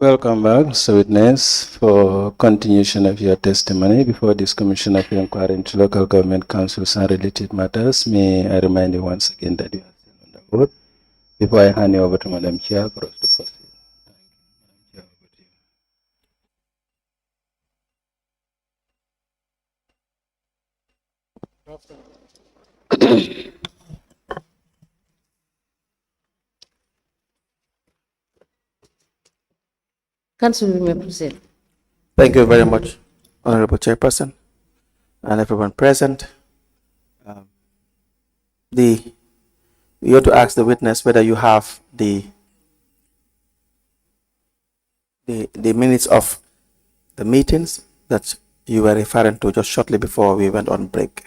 Welcome back, so witness, for continuation of your testimony before this Commission of Inquiry into Local Government Councils and related matters. May I remind you once again that you are still on the vote before I hand you over to Madam Chair for us to proceed. Council, we may proceed. Thank you very much, Honorable Chairperson, and everyone present. You have to ask the witness whether you have the minutes of the meetings that you were referring to just shortly before we went on break.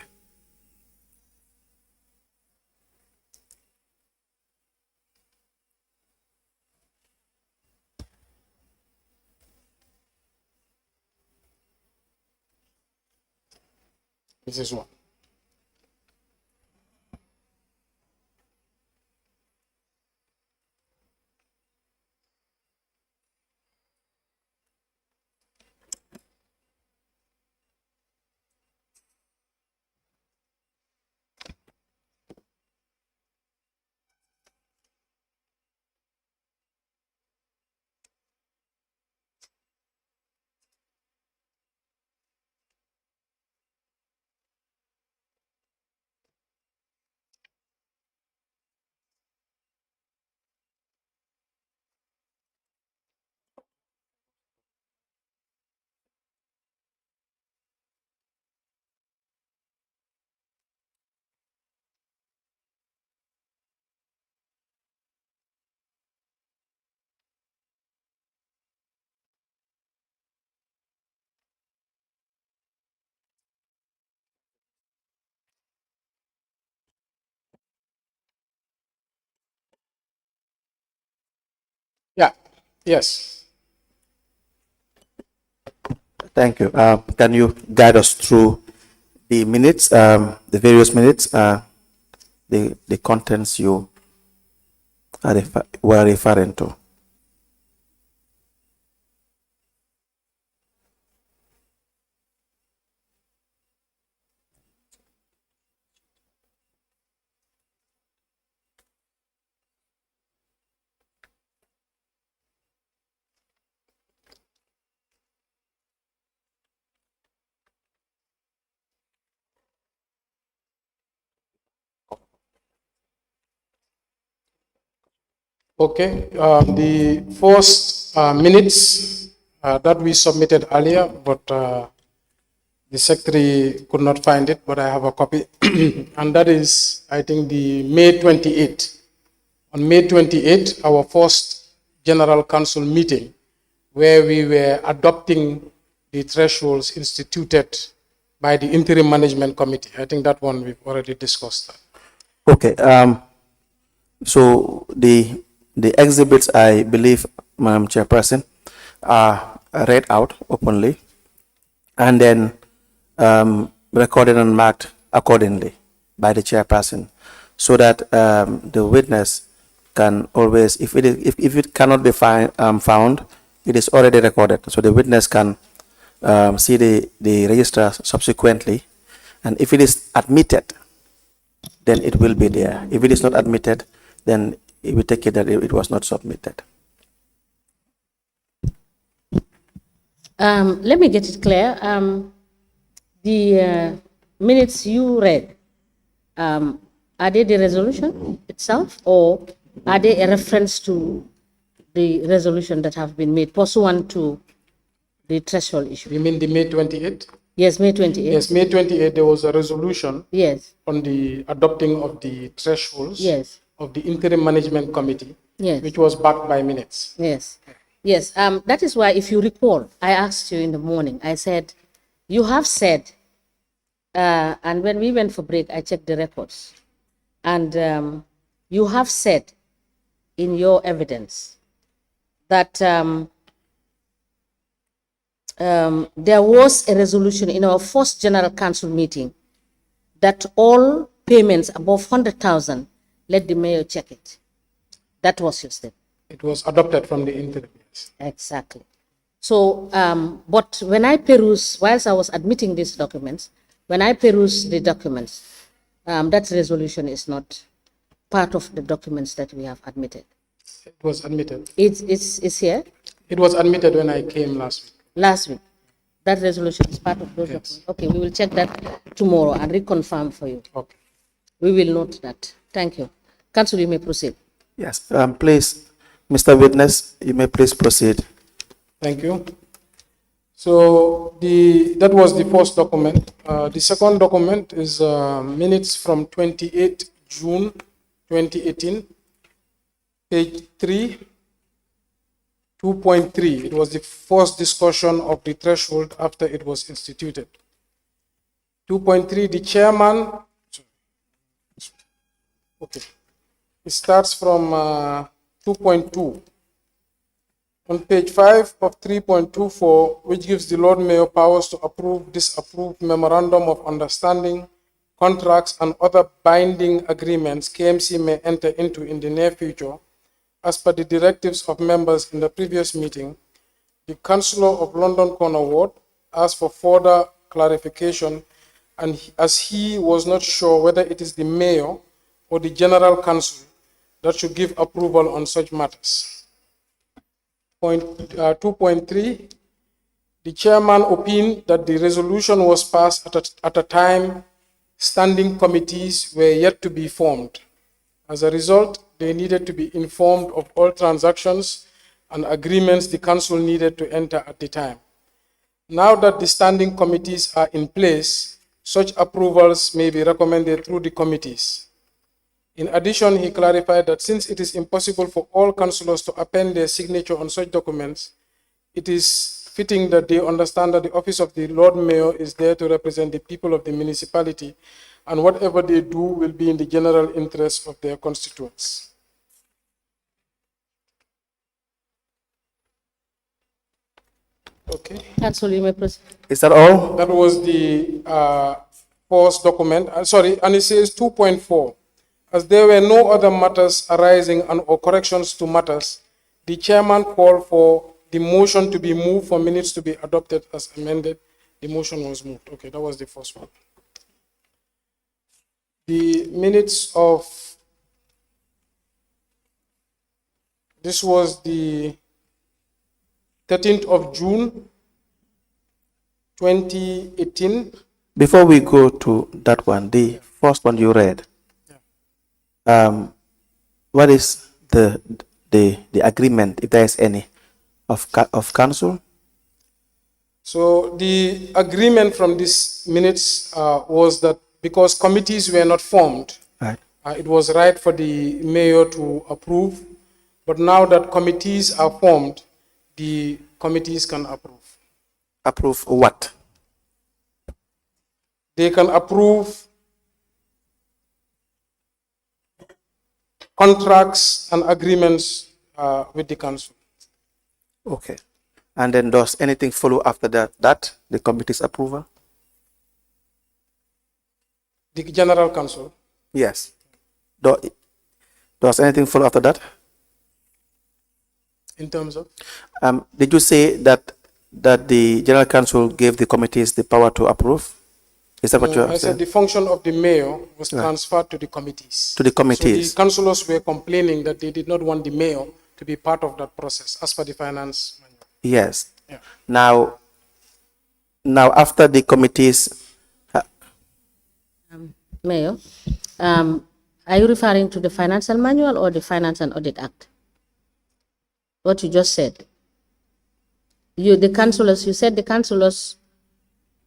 This is one. Yeah. Yes. Thank you. Can you guide us through the minutes, the various minutes, the contents you were referring to? Okay. The first minutes that we submitted earlier, but the secretary could not find it, but I have a copy. And that is, I think, the May 28th. On May 28th, our first General Council meeting, where we were adopting the thresholds instituted by the Interim Management Committee. I think that one we've already discussed. Okay. So the exhibits, I believe, Madam Chairperson, are read out openly and then recorded and marked accordingly by the chairperson, so that the witness can always, if it cannot be found, it is already recorded, so the witness can see the register subsequently, and if it is admitted, then it will be there. If it is not admitted, then we take it that it was not submitted. Let me get it clear. The minutes you read, are they the resolution itself, or are they a reference to the resolution that have been made pursuant to the threshold issue? You mean the May 28th? Yes, May 28th. Yes, May 28th, there was a resolution Yes. on the adopting of the thresholds Yes. of the Interim Management Committee, Yes. which was backed by minutes. Yes. Yes. That is why, if you recall, I asked you in the morning, I said, you have said, and when we went for break, I checked the records, and you have said in your evidence that there was a resolution in our first General Council meeting that all payments above 100,000, let the mayor check it. That was your step. It was adopted from the interim. Exactly. So, but when I peruse, whilst I was admitting these documents, when I peruse the documents, that resolution is not part of the documents that we have admitted. It was admitted. It's here It was admitted when I came last week. last week. That resolution is part of those Yes. documents. Okay, we will check that tomorrow and reconfirm for you. Okay. We will note that. Thank you. Council, you may proceed. Yes, please, Mr. Witness, you may please proceed. Thank you. So that was the first document. The second document is minutes from 28 June 2018, page 3, 2.3. It was the first discussion of the threshold after it was instituted. 2.3, the chairman, okay, it starts from 2.2. On page 5 of 3.24, which gives the Lord Mayor powers to approve, disapprove memorandum of understanding, contracts, and other binding agreements KMC may enter into in the near future, as per the directives of members in the previous meeting, the Councillor of London Corner Ward asked for further clarification, and as he was not sure whether it is the Mayor or the General Council that should give approval on such matters. 2.3, the chairman opined that the resolution was passed at a time standing committees were yet to be formed. As a result, they needed to be informed of all transactions and agreements the council needed to enter at the time. Now that the standing committees are in place, such approvals may be recommended through the committees. In addition, he clarified that since it is impossible for all councillors to append their signature on such documents, it is fitting that they understand that the office of the Lord Mayor is there to represent the people of the municipality, and whatever they do will be in the general interest of their constituents. Okay. Council, you may proceed. Is that all? That was the first document. Sorry, and it says 2.4. As there were no other matters arising or corrections to matters, the chairman called for the motion to be moved for minutes to be adopted as amended. The motion was moved. Okay, that was the first one. The minutes of, this was the 13th of June, 2018. Before we go to that one, the first one you read, what is the agreement, if there is any, of council? So the agreement from these minutes was that because committees were not formed, Right. it was right for the mayor to approve. But now that committees are formed, the committees can approve. Approve what? They can approve contracts and agreements with the council. Okay. And then does anything follow after that, the committee's approval? The general council. Yes. Does anything follow after that? In terms of? Did you say that the general council gave the committees the power to approve? Is that what you I said the function of the mayor was transferred to the committees. To the committees. So the councillors were complaining that they did not want the mayor to be part of that process as per the finance manual. Yes. Yeah. Now after the committees, Mayor, are you referring to the financial manual or the Finance and Audit Act? What you just said. You said the councillors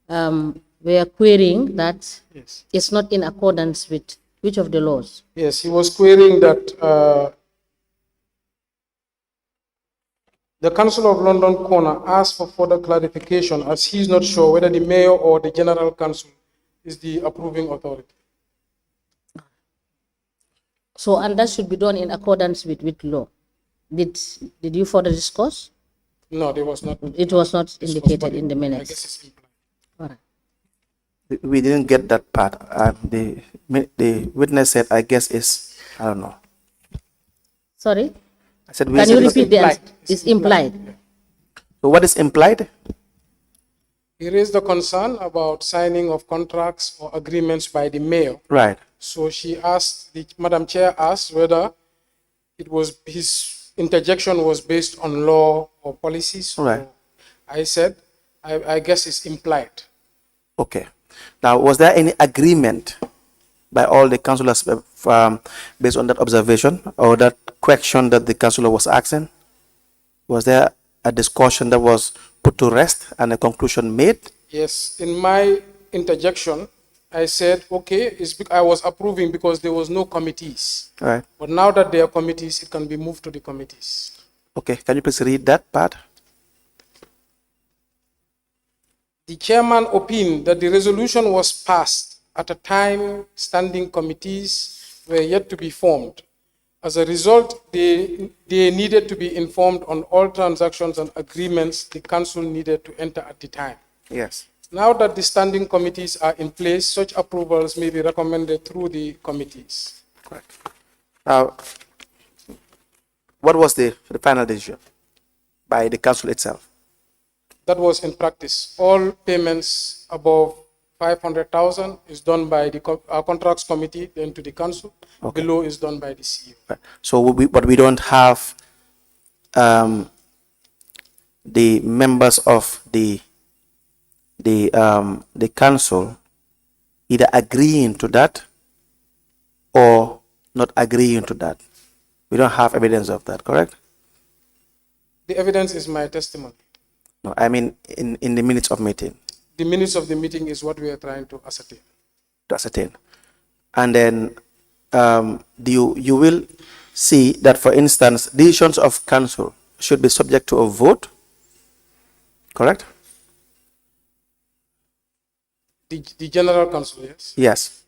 were querying that Yes. it's not in accordance with which of the laws? Yes, he was querying that the Council of London Corner asked for further clarification as he is not sure whether the mayor or the general council is the approving authority. So, and that should be done in accordance with law. Did you further discuss? No, there was not. It was not This was indicated body- in the I minutes. guess it's implied. All right. we didn't get that part. The witness said, I guess it's, I don't know. Sorry? I said we Can said you it's repeat the answer? implied. It's implied. So what is implied? He raised the concern about signing of contracts or agreements by the mayor. Right. So she asked, the Madam Chair asked whether it was his interjection was based on law or policies. Right. Or I said, I guess it's implied. Okay. Now, was there any agreement by all the councillors based on that observation or that question that the councillor was asking? Was there a discussion that was put to rest and a conclusion made? Yes, in my interjection, I said, okay, I was approving because there was no committees. All right. But now that there are committees, it can be moved to the committees. Okay. Can you please read that part? The chairman opined that the resolution was passed at a time standing committees were yet to be formed. As a result, they needed to be informed on all transactions and agreements the council needed to enter at the time. Yes. Now that the standing committees are in place, such approvals may be recommended through the committees. Correct. Now, what was the final decision by the council itself? That was in practice. All payments above 500,000 is done by our contracts committee, then to the council. Okay. Below is done by the CEO. Right. So, but we don't have the members of the council either agreeing to that or not agreeing to that. We don't have evidence of that, correct? The evidence is my testimony. No, I mean in the minutes of meeting. The minutes of the meeting is what we are trying to ascertain. To ascertain. And then you will see that, for instance, decisions of council should be subject to a vote, correct? The general council, yes? Yes.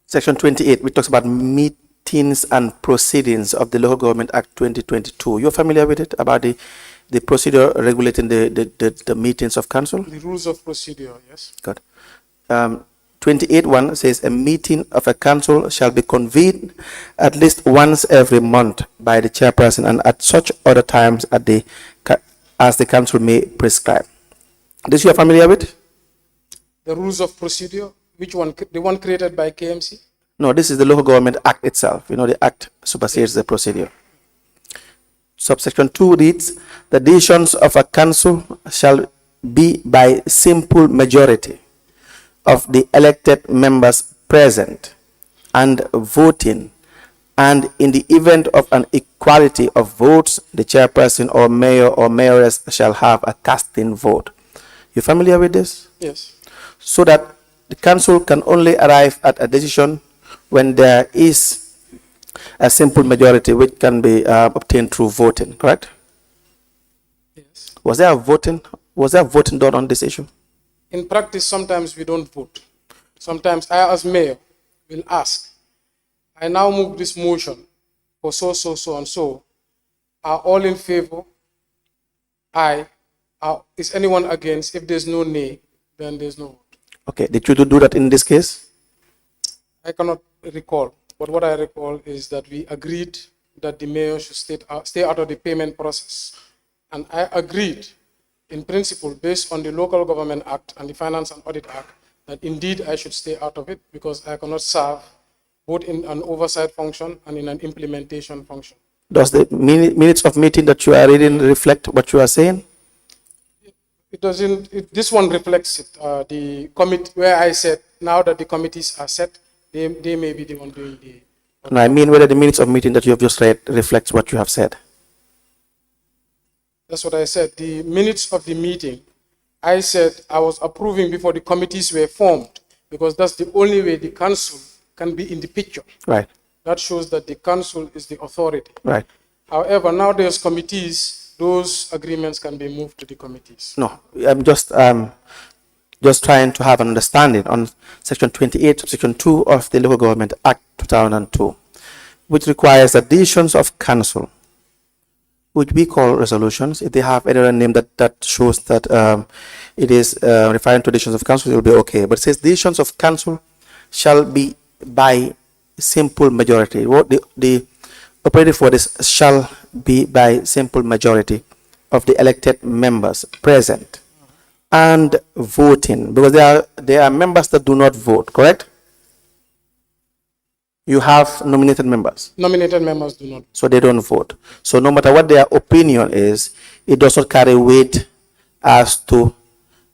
Section 28, which talks about meetings and proceedings of the Local Government Act 2022. You're familiar with it, about the procedure regulating the meetings of council? The rules of procedure, yes. Good. 28.1 says a meeting of a council shall be convened at least once every month by the chairperson and at such other times as the council may prescribe. This you are familiar with? The rules of procedure, which one? The one created by KMC? No, this is the Local Government Act itself. You know, the Act supersedes the procedure. Subsection 2 reads, the decisions of a council shall be by simple majority of the elected members present and voting, and in the event of an equality of votes, the chairperson or mayor or mayoress shall have a casting vote. You familiar with this? Yes. So that the council can only arrive at a decision when there is a simple majority which can be obtained through voting, correct? Yes. Was there voting done on this issue? In practice, sometimes we don't vote. Sometimes I, as mayor, will ask, I now move this motion for so, and so. Are all in favor? Aye. Is anyone against? If there's no nay, then there's no vote. Okay, did you do that in this case? I cannot recall, but what I recall is that we agreed that the mayor should stay out of the payment process. And I agreed, in principle, based on the Local Government Act and the Finance and Audit Act, that indeed I should stay out of it because I cannot serve both in an oversight function and in an implementation function. Does the minutes of meeting that you are reading reflect what you are saying? It doesn't. This one reflects it. The committee, where I said now that the committees are set, they may be the one doing the. No, I mean whether the minutes of meeting that you have just read reflects what you have said. That's what I said. The minutes of the meeting, I said I was approving before the committees were formed because that's the only way the council can be in the picture. Right. That shows that the council is the authority. Right. However, now there's committees. Those agreements can be moved to the committees. No, I'm just trying to have an understanding on Section 28, Section 2 of the Local Government Act 2002, which requires that decisions of council, which we call resolutions, if they have any other name that shows that it is referring to decisions of council, it will be okay. But it says decisions of council shall be by simple majority. What operated for this shall be by simple majority of the elected members present and voting, because there are members that do not vote, correct? You have nominated members, Nominated members do not. so they don't vote. So no matter what their opinion is, it does not carry weight as to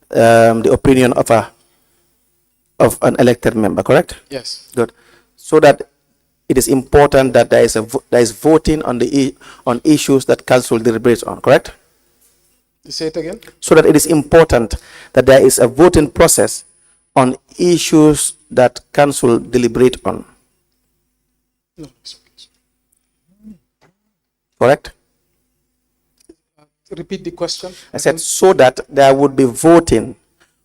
the opinion of an elected member, correct? Yes. Good. So that it is important that there is voting on on issues that council deliberates on, correct? You say it again? So that it is important that there is a voting process on issues that council deliberate on, No. It's okay. correct? Repeat the question. I said so that there would be voting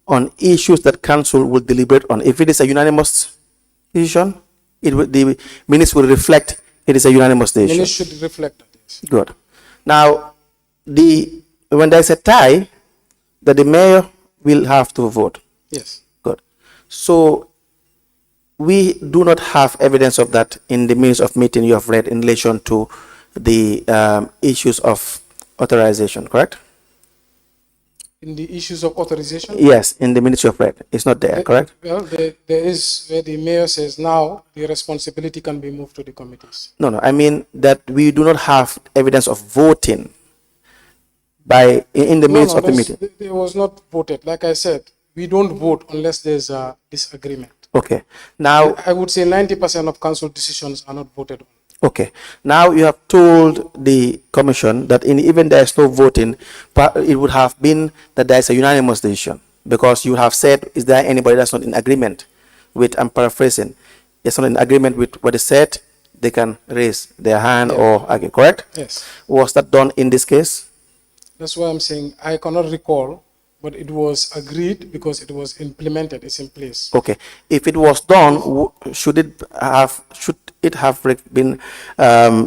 on issues that council will deliberate on. If it is a unanimous decision, the minutes will reflect it is a unanimous decision. Minutes should reflect that. Yes. Good. Now, when there is a tie, that the mayor will have to vote. Yes. Good. So we do not have evidence of that in the minutes of meeting you have read in relation to the issues of authorization, correct? In the issues of authorization? Yes, in the minutes you have read. It's not there, correct? Well, there is where the mayor says now the responsibility can be moved to the committees. No, I mean that we do not have evidence of voting in the minutes of the meeting. There was not voted. Like I said, we don't vote unless there's a disagreement. Okay. Now, I would say 90% of council decisions are not voted on. okay. Now you have told the commission that even there is no voting, but it would have been that there is a unanimous decision, because you have said, is there anybody that's not in agreement with, I'm paraphrasing, is not in agreement with what is said, they can raise their hand or argue, correct? Yes. Was that done in this case? That's why I'm saying I cannot recall, but it was agreed because it was implemented. It's in place. Okay. If it was done, should it have been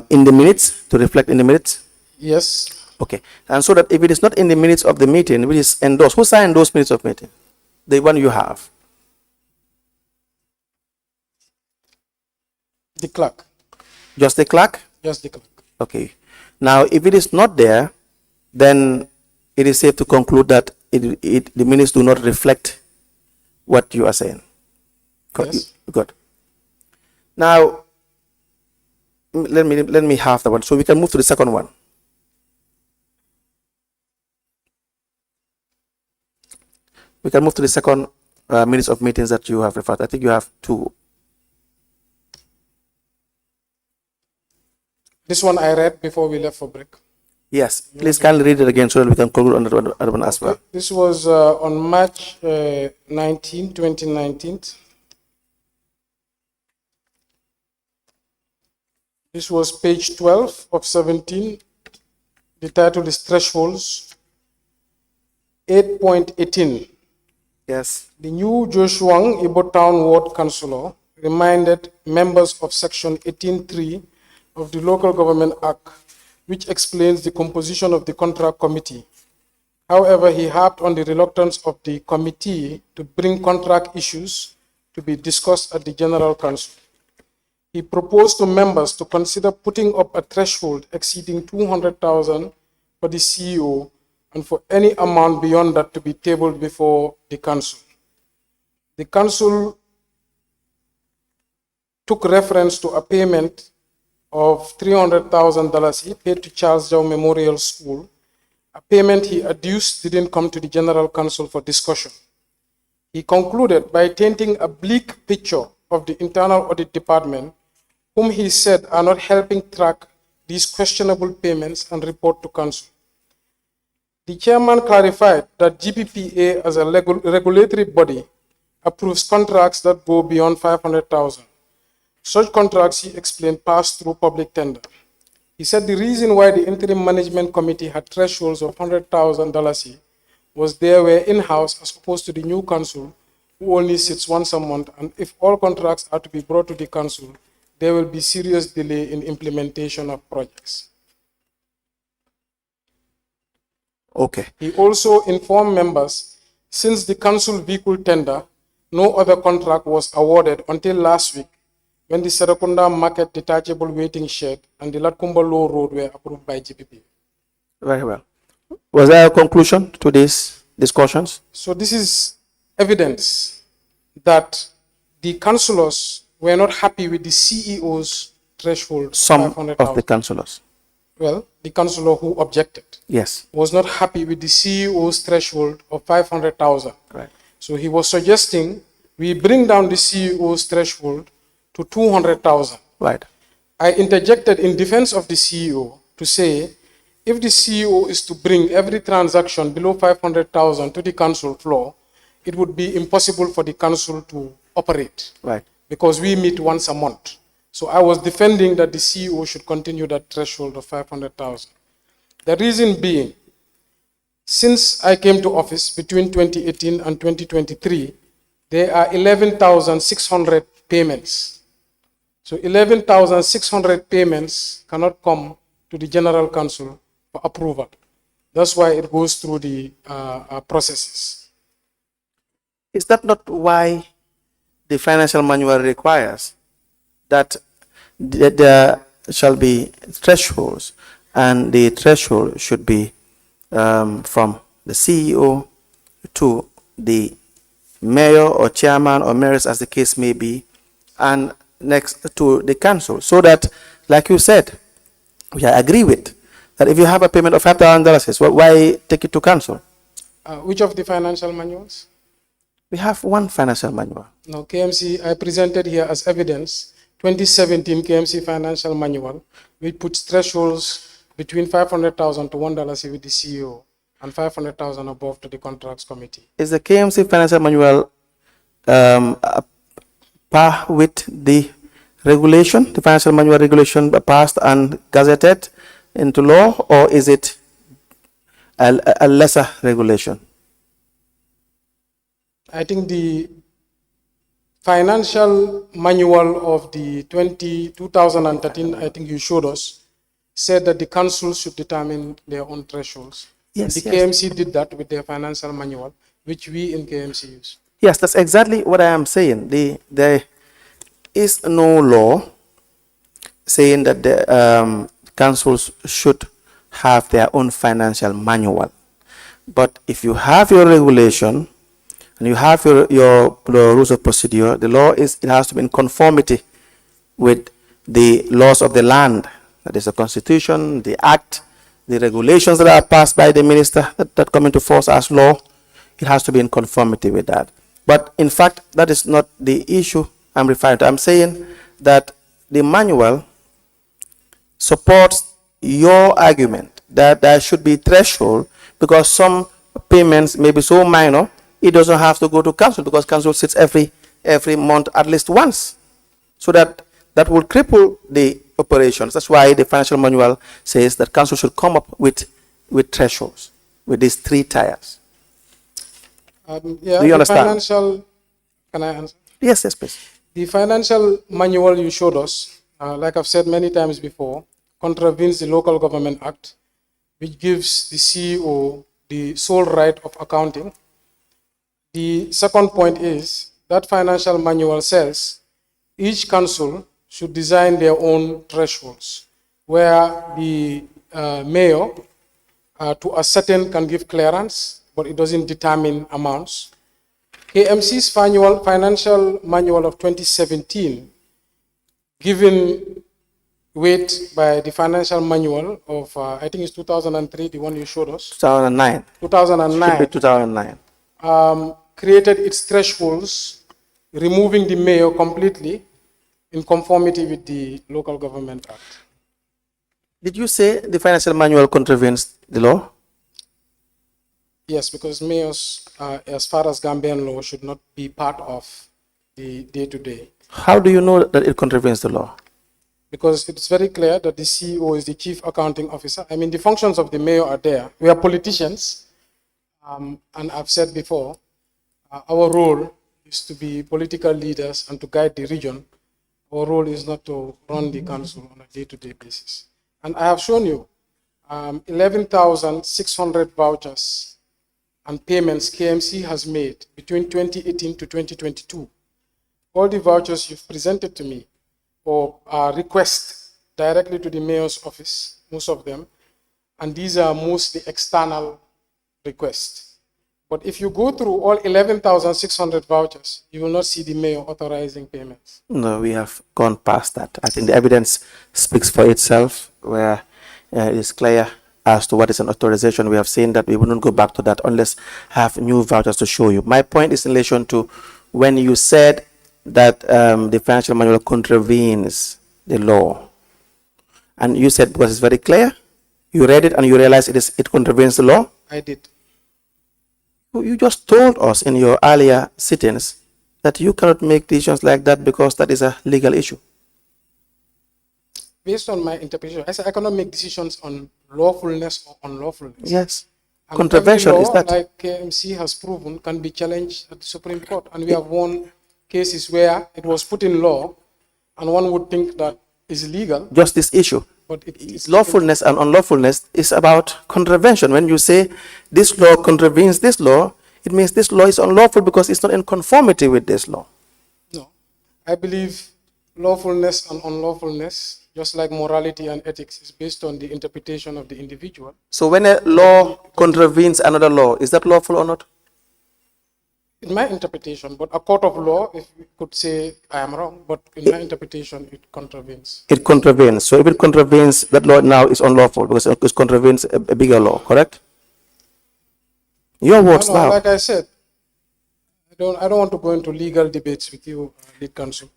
in the minutes, to reflect in the minutes? Yes. Okay. And so that if it is not in the minutes of the meeting, which is endorsed, who signed those minutes of meeting? The one you have. The clerk. Just the clerk? Just the clerk. Okay. Now, if it is not there, then it is safe to conclude that the minutes do not reflect what you are saying. Yes. Good. Now, let me have that one, so we can move to the second one. We can move to the second minutes of meetings that you have referred. I think you have two. This one I read before we left for break. Yes, please kindly read it again so that we can conclude on that one as well. This was on March 19, 2019. This was page 12 of 17. The title is Thresholds. 8.18. Yes. The new Joshuang Ibo Town Ward Councillor reminded members of Section 18.3 of the Local Government Act, which explains the composition of the contract committee. However, he harped on the reluctance of the committee to bring contract issues to be discussed at the General Council. He proposed to members to consider putting up a threshold exceeding 200,000 for the CEO and for any amount beyond that to be tabled before the council. The council took reference to a payment of $300,000 he paid to Charles Dow Memorial School. A payment he adduced didn't come to the General Council for discussion. He concluded by painting a bleak picture of the Internal Audit Department, whom he said are not helping track these questionable payments and report to Council. The chairman clarified that GPPA as a regulatory body approves contracts that go beyond 500,000. Such contracts, he explained, pass through public tender. He said the reason why the Interim Management Committee had thresholds of $100,000 was they were in-house as opposed to the new council, who only sits once a month, and if all contracts are to be brought to the council, there will be serious delay in implementation of projects. Okay. He also informed members, since the council vehicle tender, no other contract was awarded until last week, when the Serakunda Market Detachable Waiting Shed and the Latkumba Low Road were approved by GPP. Very well. Was there a conclusion to these discussions? So this is evidence that the councillors were not happy with the CEO's threshold of Some of 500,000. the councillors. Well, the councillor who objected Yes. was not happy with the CEO's threshold of 500,000. Right. So he was suggesting we bring down the CEO's threshold to 200,000. Right. I interjected in defense of the CEO to say, if the CEO is to bring every transaction below 500,000 to the council floor, it would be impossible for the council to operate. Right. Because we meet once a month. So I was defending that the CEO should continue that threshold of 500,000. The reason being, since I came to office between 2018 and 2023, there are 11,600 payments. So 11,600 payments cannot come to the General Council for approval. That's why it goes through the processes. Is that not why the financial manual requires that there shall be thresholds, and the threshold should be from the CEO to the mayor or chairman or mayors, as the case may be, and next to the council, so that, like you said, which I agree with, that if you have a payment of $5,000, well, why take it to council? Which of the financial manuals? We have one financial manual. No, KMC, I presented here as evidence 2017 KMC financial manual, which puts thresholds between 500,000 to $1 with the CEO and 500,000 above to the contracts committee. Is the KMC financial manual par with the regulation, the financial manual regulation passed and gazetted into law, or is it a lesser regulation? I think the financial manual of the 2013, I think you showed us, said that the council should determine their own thresholds. Yes, the yes. KMC did that with their financial manual, which we in KMC use. Yes, that's exactly what I am saying. There is no law saying that the councils should have their own financial manual. But if you have your regulation and you have your rules of procedure, the law is, it has to be in conformity with the laws of the land. That is the constitution, the act, the regulations that are passed by the minister that come into force as law. It has to be in conformity with that. But in fact, that is not the issue I'm referring to. I'm saying that the manual supports your argument that there should be threshold, because some payments may be so minor, it doesn't have to go to council, because council sits every month at least once. So that will cripple the operations. That's why the financial manual says that council should come up with thresholds, with these 3 tiers. Yeah, Do you understand? Financial, can I answer? Yes, yes, please. The financial manual you showed us, like I've said many times before, contravenes the Local Government Act, which gives the CEO the sole right of accounting. The second point is that financial manual says each council should design their own thresholds, where the mayor to a certain can give clearance, but it doesn't determine amounts. KMC's financial manual of 2017, given weight by the financial manual of, I think it's 2003, the one you showed us. 2009. 2009. Should be 2009. Created its thresholds, removing the mayor completely in conformity with the Local Government Act. Did you say the financial manual contravenes the law? Yes, because mayors, as far as Gambian law, should not be part of the day-to-day. How do you know that it contravenes the law? Because it's very clear that the CEO is the chief accounting officer. I mean, the functions of the mayor are there. We are politicians, and I've said before, our role is to be political leaders and to guide the region. Our role is not to run the council on a day-to-day basis. And I have shown you 11,600 vouchers and payments KMC has made between 2018 to 2022. All the vouchers you've presented to me, or requests directly to the mayor's office, most of them, and these are mostly external requests. But if you go through all 11,600 vouchers, you will not see the mayor authorizing payments. No, we have gone past that. I think the evidence speaks for itself, where it is clear as to what is an authorization. We have seen that we wouldn't go back to that unless have new vouchers to show you. My point is in relation to when you said that the financial manual contravenes the law, and you said because it's very clear, you read it and you realize it contravenes the law. I did. You just told us in your earlier sittings that you cannot make decisions like that because that is a legal issue. Based on my interpretation, I said I cannot make decisions on lawfulness or unlawfulness. Yes. And Controversial every is law, that. like KMC has proven, can be challenged at the Supreme Court. And we have won cases where it was put in law and one would think that is legal, Just this issue. but it's Lawfulness and unlawfulness is about contravention. When you say this law contravenes this law, it means this law is unlawful because it's not in conformity with this law. No. I believe lawfulness and unlawfulness, just like morality and ethics, is based on the interpretation of the individual. So when a law contravenes another law, is that lawful or not? In my interpretation, but a court of law, if we could say I am wrong, but in my interpretation, it contravenes. It contravenes. So if it contravenes, that law now is unlawful because it contravenes a bigger law, correct? Your words No, now. like I said, I don't want to go into legal debates with you, lead counsel.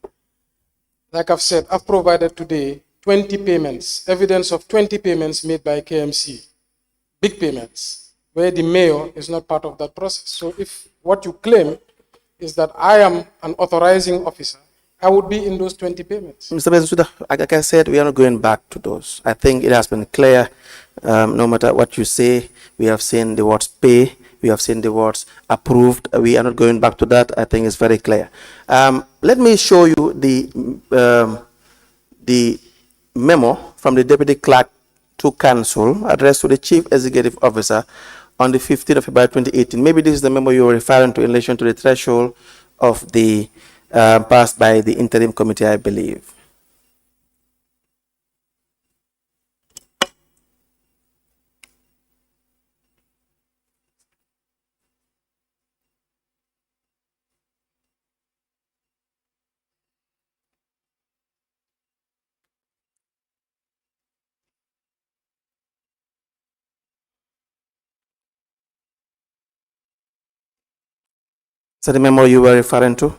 Like I've said, I've provided today 20 payments, evidence of 20 payments made by KMC, big payments, where the mayor is not part of that process. So if what you claim is that I am an authorizing officer, I would be in those 20 payments. Mr. Bensouda, like I said, we are not going back to those. I think it has been clear, no matter what you say, we have seen the words pay, we have seen the words approved. We are not going back to that. I think it's very clear. Let me show you the memo from the Deputy Clerk to Council addressed to the Chief Executive Officer on the 15th of February 2018. Maybe this is the memo you were referring to in relation to the threshold of the passed by the Interim Committee, I believe. Is that the memo you were referring to?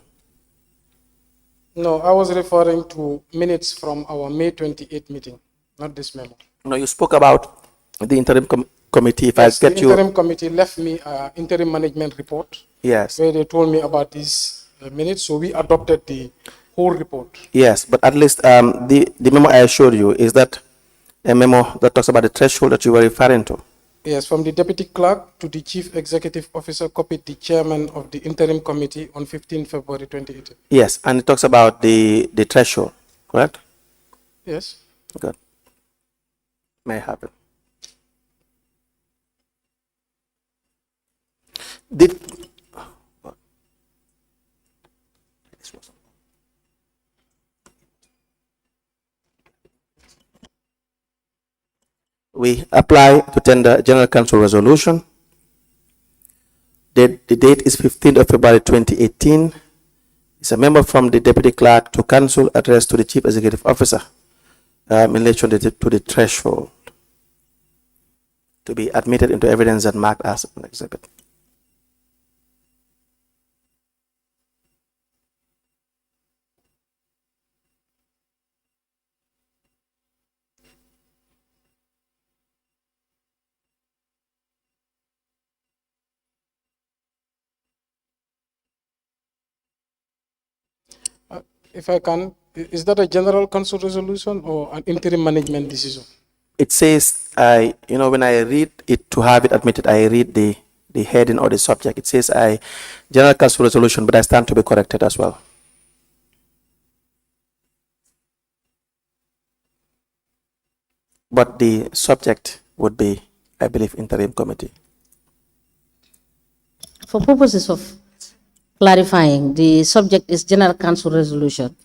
No, I was referring to minutes from our May 28th meeting, not this memo. No, you spoke about the Interim Committee. If Yes, I get the you. interim committee left me an interim management report Yes. where they told me about these minutes, so we adopted the whole report. Yes, but at least the memo I showed you, is that a memo that talks about the threshold that you were referring to? Yes, from the deputy clerk to the chief executive officer, copied the chairman of the interim committee on 15 February 2018. Yes, and it talks about the threshold, correct? Yes. Good. May I have it? Did we apply to tender General Council resolution? The date is 15th of February 2018. It's a memo from the Deputy Clerk to Council addressed to the Chief Executive Officer in relation to the threshold to be admitted into evidence and marked as an exhibit. If I can, is that a general council resolution or an interim management decision? It says, when I read it to have it admitted, I read the heading or the subject. It says, General Council resolution, but I stand to be corrected as well. But the subject would be, I believe, Interim Committee. For purposes of clarifying, the subject is General Council resolution,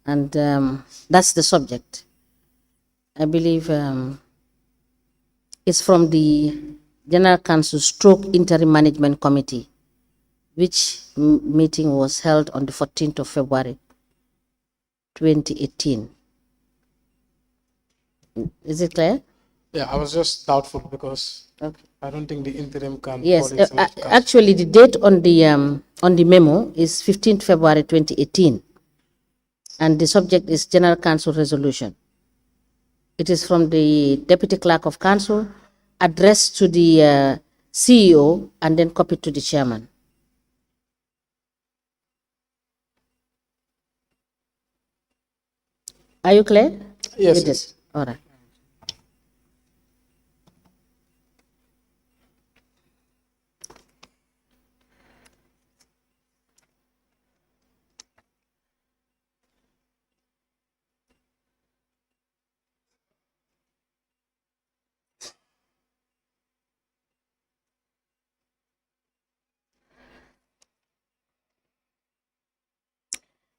and that's the subject. I believe it's from the General Council Stroke Interim Management Committee, which meeting was held on the 14th of February 2018. Is it clear? Yeah, I was just doubtful because Okay. I don't think the interim can Yes, call itself council. actually the date on the memo is 15th February 2018, and the subject is General Council resolution. It is from the Deputy Clerk of Council, addressed to the CEO, and then copied to the chairman. Are you clear? Yes, With yes. this? All right.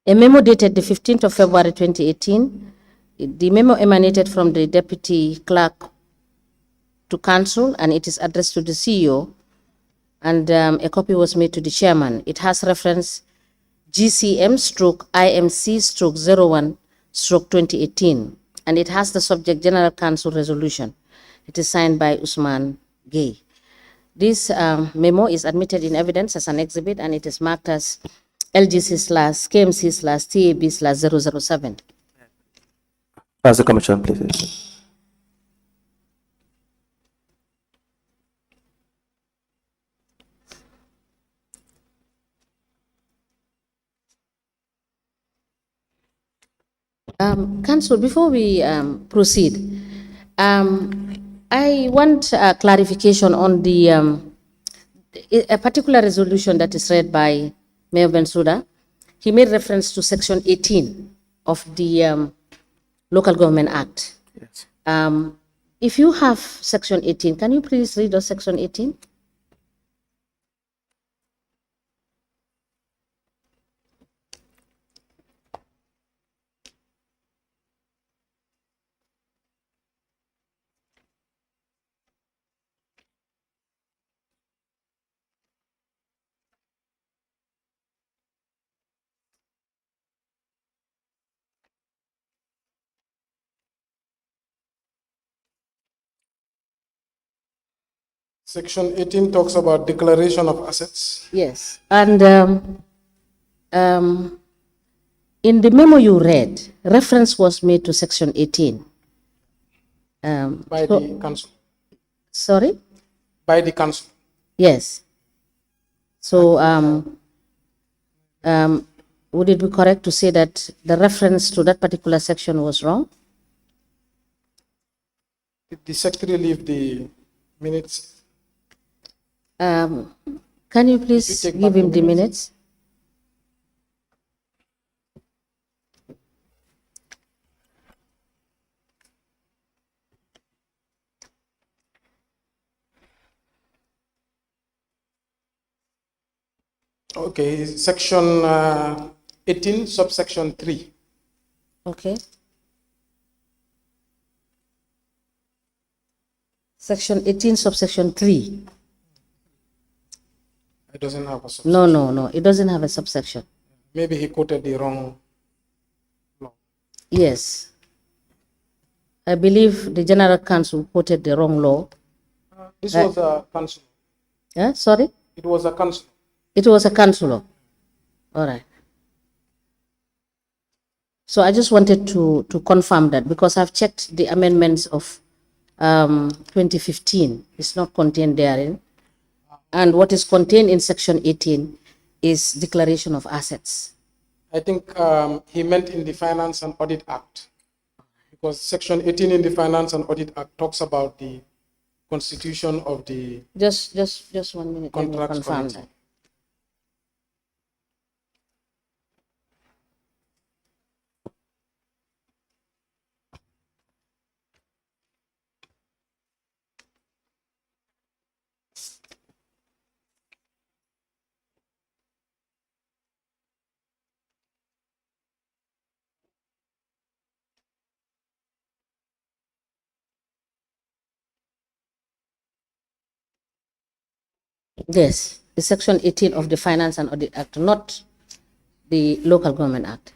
A memo dated the 15th of February 2018. The memo emanated from the Deputy Clerk to Council, and it is addressed to the CEO, and a copy was made to the chairman. It has reference GCM stroke IMC stroke 01 stroke 2018, and it has the subject General Council resolution. It is signed by Usman Gay. This memo is admitted in evidence as an exhibit, and it is marked as LGC/KMC/TAB/007. As the Commissioner, please. Council, before we proceed, I want clarification on a particular resolution that is read by Mayor Bensouda. He made reference to Section 18 of the Local Government Act. Yes. If you have Section 18, can you please read us Section 18? Section 18 talks about declaration of assets. Yes. And in the memo you read, reference was made to Section 18. By the council. Sorry? By the council. Yes. So would it be correct to say that the reference to that particular section was wrong? Did the secretary leave the minutes? Can you please take give back the him the minutes? Okay, section 18, subsection 3. Okay. Section 18, subsection 3. It doesn't have a subsection. No, it doesn't have a subsection. Maybe he quoted the wrong law. Yes. I believe the General Council quoted the wrong law. This was a council. Yeah, sorry? It was a council. It was a councillor. All right. So I just wanted to confirm that, because I've checked the amendments of 2015. It's not contained therein. And what is contained in Section 18 is declaration of assets. I think he meant in the Finance and Audit Act, because Section 18 in the Finance and Audit Act talks about the constitution of the Just 1 minute. Let me contracts confirm committee. that. Yes, the Section 18 of the Finance and Audit Act, not the Local Government Act.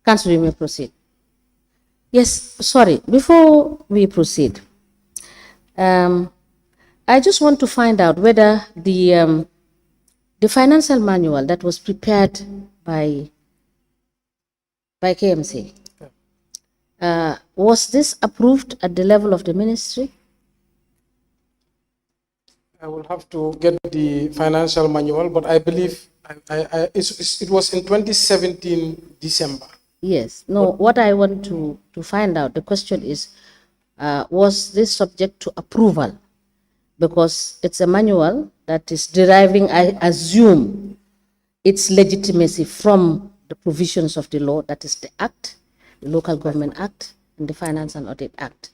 Council, you may proceed. Yes, sorry, before we proceed, I just want to find out whether the financial manual that was prepared by KMC, was this approved at the level of the ministry? I will have to get the financial manual, but I believe it was in 2017 December. Yes. No, what I want to find out, the question is, was this subject to approval? Because it's a manual that is deriving, I assume, its legitimacy from the provisions of the law, that is the Act, the Local Government Act, and the Finance and Audit Act.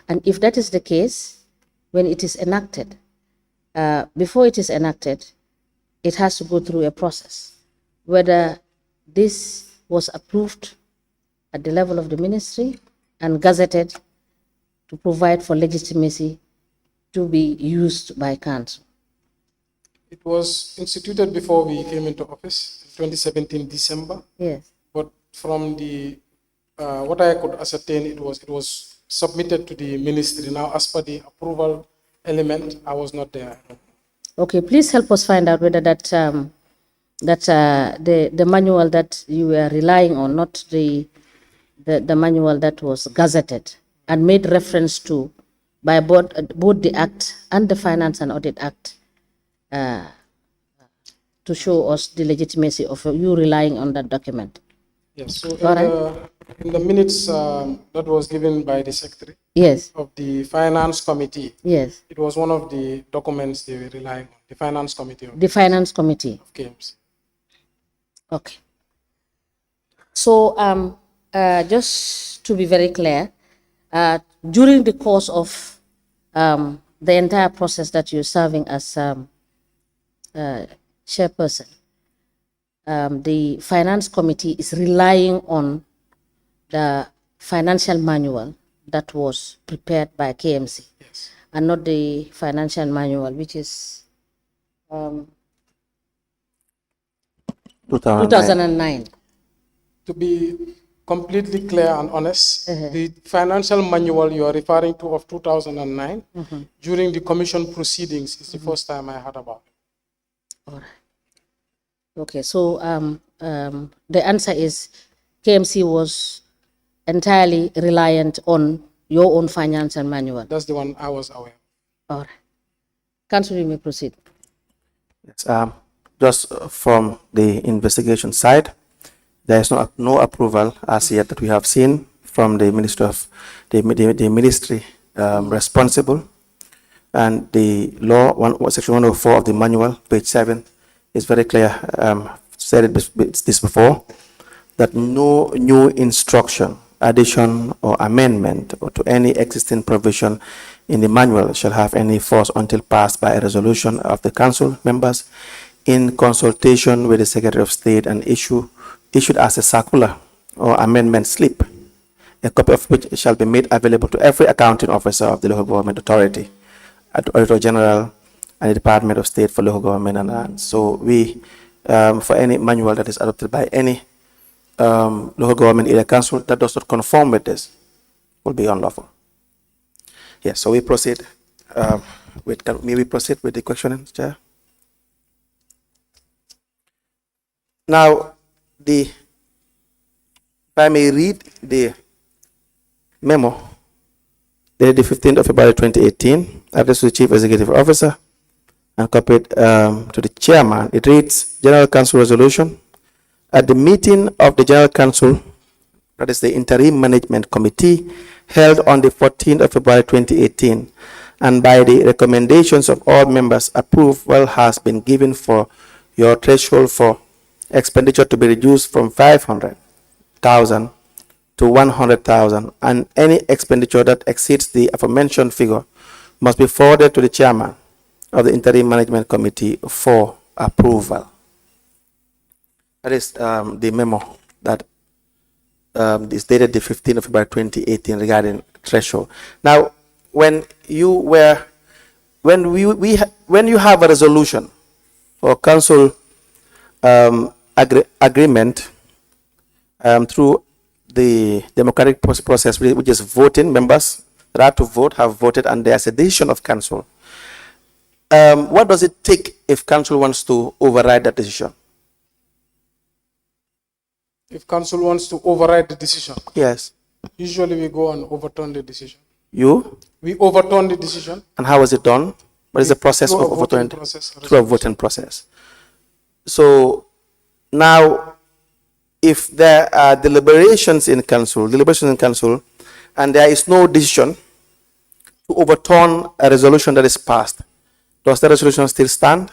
And if that is the case, when it is enacted, before it is enacted, it has to go through a process. Whether this was approved at the level of the ministry and gazetted to provide for legitimacy to be used by council. It was instituted before we came into office in 2017 December. Yes. But from the what I could ascertain, it was submitted to the ministry. Now, as per the approval element, I was not there. Okay, please help us find out whether that the manual that you were relying on, not the manual that was gazetted and made reference to by both the Act and the Finance and Audit Act, to show us the legitimacy of you relying on that document. Yes. So All in the minutes that was given by the secretary, Yes. of the finance committee, Yes. it was one of the documents they were relying on. The finance committee of The Finance Committee. KMC. Okay. So, just to be very clear, during the course of the entire process that you're serving as chairperson, the Finance Committee is relying on the financial manual that was prepared by KMC, Yes. and not the financial manual, which is 2009. To be completely clear and honest, the financial manual you are referring to of 2009, during the commission proceedings, is the first time I heard about it. All right. Okay, so the answer is KMC was entirely reliant on your own financial manual. That's the one I was aware of. All right. Council, you may proceed. Yes, just from the investigation side, there is no approval as yet that we have seen from the ministry responsible, and the law section 104 of the manual, page 7, is very clear. Said this before, that no new instruction, addition, or amendment or to any existing provision in the manual shall have any force until passed by a resolution of the council members in consultation with the Secretary of State and issued as a circular or amendment slip, a copy of which shall be made available to every accounting officer of the local government authority, at the Auditor General, and the Department of State for Local Government and Land. So we, for any manual that is adopted by any local government area council that does not conform with this, will be unlawful. Yes, so we proceed may we proceed with the questioning, Chair? Now, if I may read the memo dated the 15th of February 2018, addressed to the Chief Executive Officer and copied to the Chairman. It reads, General Council Resolution. At the meeting of the General Council, that is the Interim Management Committee, held on the 14th of February 2018, and by the recommendations of all members, approval has been given for your threshold for expenditure to be reduced from 500,000 to 100,000, and any expenditure that exceeds the aforementioned figure must be forwarded to the Chairman of the Interim Management Committee for approval. That is the memo that is dated the 15th of February 2018 regarding threshold. Now, when you were when you have a resolution or council agreement through the democratic process, which is voting, members that have to vote have voted, and there's a decision of council. What does it take if council wants to override that decision? If council wants to override the decision, Yes. usually we go and overturn the decision. You? We overturn the decision. And how is it done? What is the process Through of a voting overturning? process, a Through a voting process. So now, if there are deliberations in council, and there is no decision to overturn a resolution that is passed, does the resolution still stand?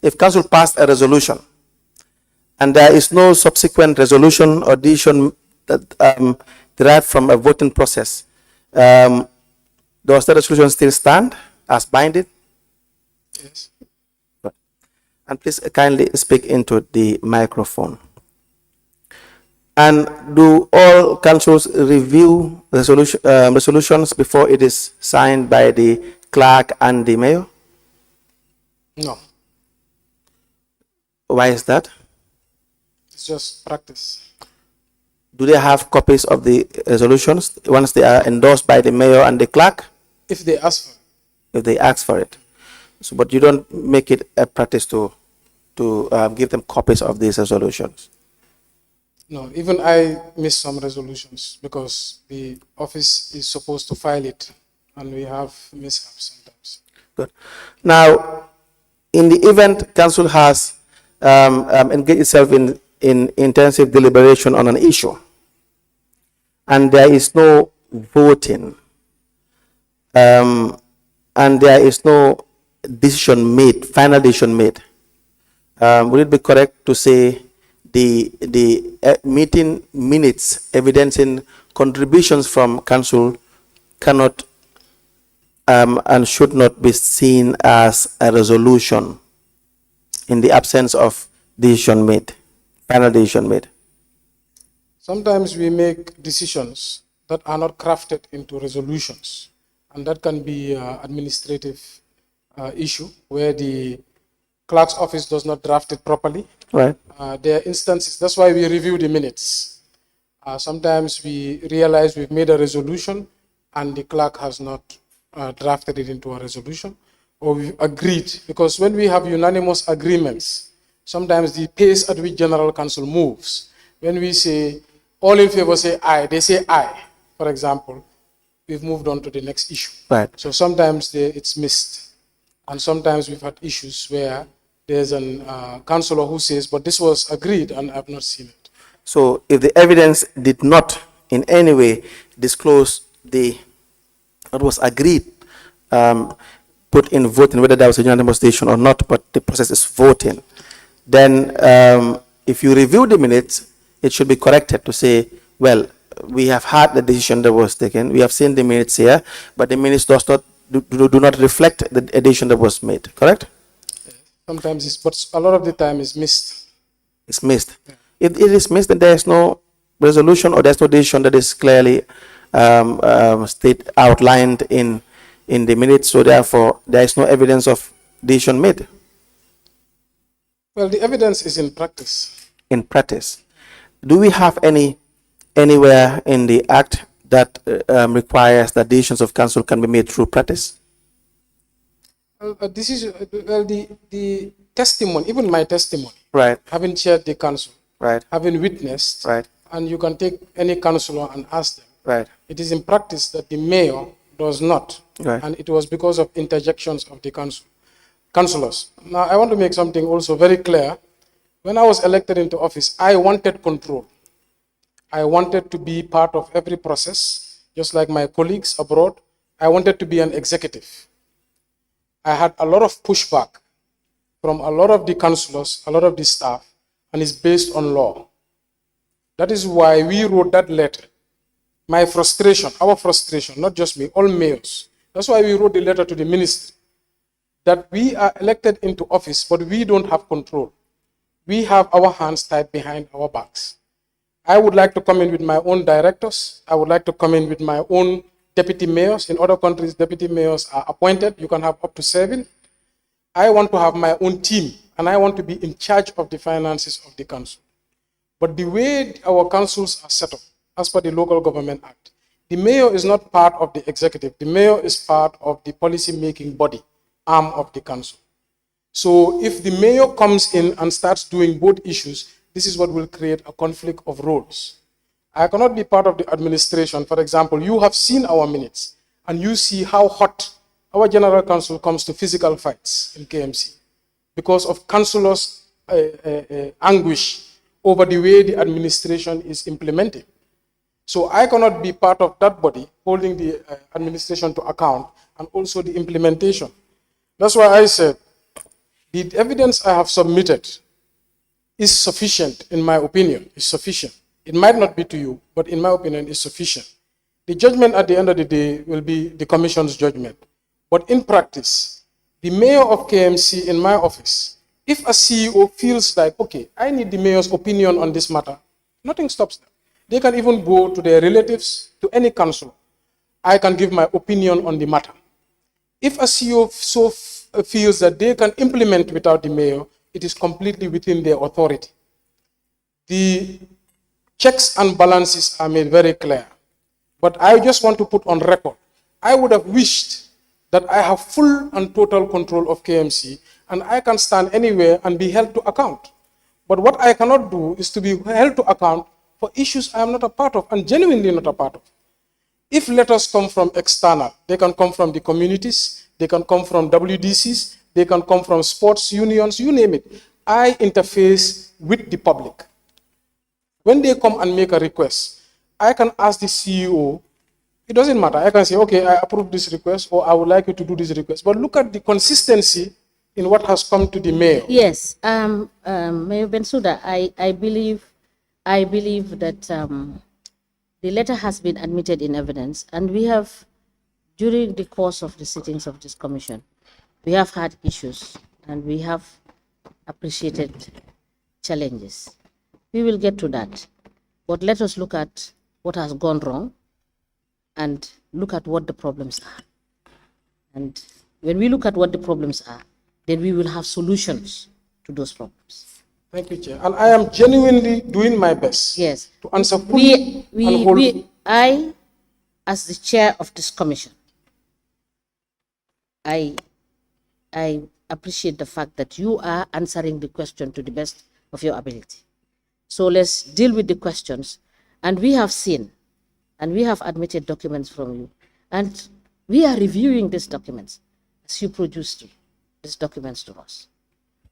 If council passed a resolution and there is no subsequent resolution or decision that derived from a voting process, does the resolution still stand as binding? Yes. And please kindly speak into the microphone. And do all councils review resolutions before it is signed by the clerk and the mayor? No, Why is that? it's just practice. Do they have copies of the resolutions once they are endorsed by the mayor and the clerk? If they ask for it. If they ask for it. So, but you don't make it a practice to give them copies of these resolutions. No, even I miss some resolutions because the office is supposed to file it and we have mishaps sometimes. Good. Now, in the event council has engaged itself in intensive deliberation on an issue and there is no voting and there is no decision made, final decision made, would it be correct to say the meeting minutes evidencing contributions from council cannot and should not be seen as a resolution in the absence of decision made, final decision made? Sometimes we make decisions that are not crafted into resolutions, and that can be an administrative issue where the clerk's office does not draft it properly. Right. There are instances, that's why we review the minutes. Sometimes we realize we've made a resolution and the clerk has not drafted it into a resolution, or we've agreed, because when we have unanimous agreements, sometimes the pace at which General Council moves, when we say all in favor say aye, they say aye, for example, we've moved on to the next issue. Right. So sometimes it's missed. And sometimes we've had issues where there's a councillor who says, but this was agreed and I've not seen it. So if the evidence did not in any way disclose what was agreed, put in voting, whether that was a unanimous decision or not, but the process is voting, then if you review the minutes, it should be corrected to say, well, we have had the decision that was taken, we have seen the minutes here, but the minutes do not reflect the decision that was made, correct? Sometimes it's, but a lot of the time it's missed. It's missed. Yeah. If it is missed, then there is no resolution or there's no decision that is clearly outlined in the minutes, so therefore there is no evidence of decision made. Well, the evidence is in practice. In practice. Do we have anywhere in the Act that requires that decisions of council can be made through practice? The testimony, even my testimony, right, having chaired the council, right, having witnessed, right, and you can take any councillor and ask them, right, it is in practice that the mayor does not, right, and it was because of interjections of the councillors. Now, I want to make something also very clear. When I was elected into office, I wanted control. I wanted to be part of every process, just like my colleagues abroad. I wanted to be an executive. I had a lot of pushback from a lot of the councillors, a lot of the staff, and it's based on law. That is why we wrote that letter. My frustration, our frustration, not just me, all mayors. That's why we wrote the letter to the ministry, that we are elected into office, but we don't have control. We have our hands tied behind our backs. I would like to come in with my own directors. I would like to come in with my own deputy mayors. In other countries, deputy mayors are appointed. You can have up to 7. I want to have my own team, and I want to be in charge of the finances of the council. But the way our councils are set up, as per the Local Government Act, the mayor is not part of the executive. The mayor is part of the policy-making body, arm of the council. So if the mayor comes in and starts doing both issues, this is what will create a conflict of roles. I cannot be part of the administration. For example, you have seen our minutes, and you see how hot our general council comes to physical fights in KMC because of councillors' anguish over the way the administration is implementing. So I cannot be part of that body holding the administration to account and also the implementation. That's why I said the evidence I have submitted is sufficient, in my opinion, is sufficient. It might not be to you, but in my opinion, is sufficient. The judgment at the end of the day will be the commission's judgment. But in practice, the mayor of KMC in my office, if a CEO feels like, okay, I need the mayor's opinion on this matter, nothing stops them. They can even go to their relatives, to any councillor. I can give my opinion on the matter. If a CEO feels that they can implement without the mayor, it is completely within their authority. The checks and balances are made very clear. But I just want to put on record, I would have wished that I have full and total control of KMC, and I can stand anywhere and be held to account. But what I cannot do is to be held to account for issues I am not a part of, and genuinely not a part of. If letters come from external, they can come from the communities, they can come from WDCs, they can come from sports unions, you name it. I interface with the public. When they come and make a request, I can ask the CEO, it doesn't matter, I can say, okay, I approve this request, or I would like you to do this request. But look at the consistency in what has come to the mayor. Yes, Mayor Bensouda, I believe that the letter has been admitted in evidence, and we have, during the course of the sittings of this commission, we have had issues, and we have appreciated challenges. We will get to that, but let us look at what has gone wrong and look at what the problems are. And when we look at what the problems are, then we will have solutions to those problems. Thank you, Chair. And I am genuinely doing my best, yes, to answer fully and wholly. I, as the chair of this commission, I appreciate the fact that you are answering the question to the best of your ability. So let's deal with the questions. And we have seen, and we have admitted documents from you, and we are reviewing these documents as you produced these documents to us.